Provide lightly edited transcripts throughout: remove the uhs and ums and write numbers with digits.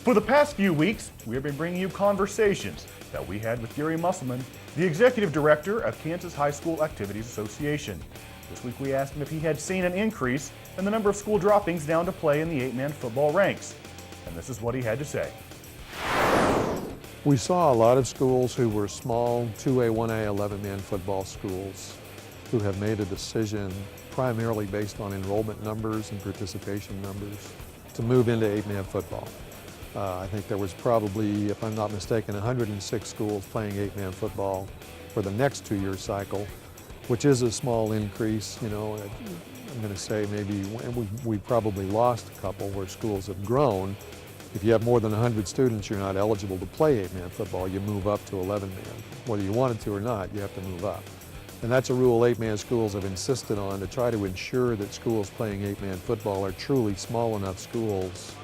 For the past few weeks, we have been bringing you conversations that we had with Gary Musselman, the Executive Director of Kansas High School Activities Association. This week we asked him if he had seen an increase in the number of school droppings down to play in the 8-man football ranks. And this is what he had to say. We saw a lot of schools who were small 2A, 1A, 11-man football schools who have made a decision primarily based on enrollment numbers and participation numbers to move into 8-man football. I think there was probably, if I'm not mistaken, 106 schools playing 8-man football for the next 2-year cycle, which is a small increase. You know, I'm going to say maybe we probably lost a couple where schools have grown. If you have more than 100 students, you're not eligible to play 8-man football. You move up to 11-man. Whether you wanted to or not, you have to move up. And that's a rule 8-man schools have insisted on to try to ensure that schools playing 8-man football are truly small enough schools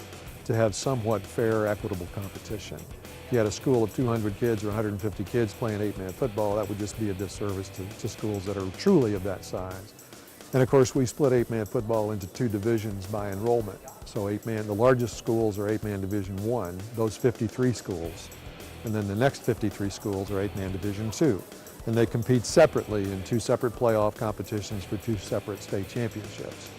to have somewhat fair, equitable competition. If you had a school of 200 kids or 150 kids playing 8-man football, that would just be a disservice to schools that are truly of that size. And of course, we split 8-man football into 2 divisions by enrollment. So 8-man, the largest schools are 8-man Division I, those 53 schools. And then the next 53 schools are 8-man Division II. And they compete separately in 2 separate playoff competitions for 2 separate state championships.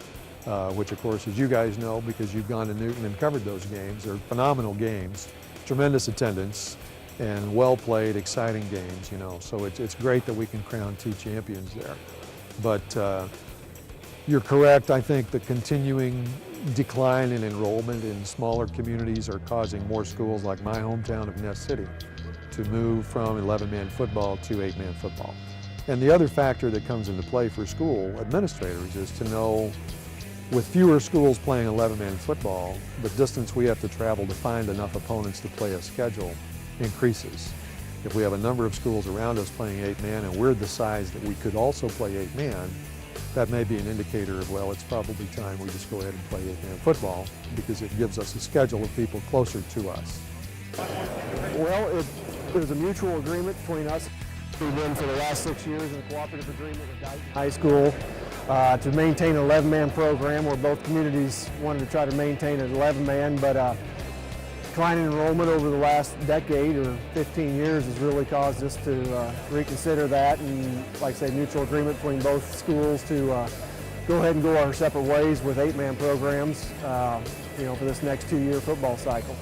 Which of course, as you guys know, because you've gone to Newton and covered those games, they're phenomenal games, tremendous attendance, and well-played, exciting games, you know. So it's great that we can crown 2 champions there. But you're correct. I think the continuing decline in enrollment in smaller communities are causing more schools like my hometown of Ness City to move from 11-man football to 8-man football. And the other factor that comes into play for school administrators is to know, with fewer schools playing 11-man football, the distance we have to travel to find enough opponents to play a schedule increases. If we have a number of schools around us playing 8-man and we're the size that we could also play 8-man, that may be an indicator of, well, it's probably time we just go ahead and play 8-man football because it gives us a schedule of people closer to us. Well, it was a mutual agreement between us. We've been for the last 6 years in a cooperative agreement with Dayton High School to maintain an 11-man program where both communities wanted to try to maintain an 11-man, but declining enrollment over the last decade or 15 years has really caused us to reconsider that, and like I say, mutual agreement between both schools to go ahead and go our separate ways with 8-man programs, you know, for this next 2-year football cycle.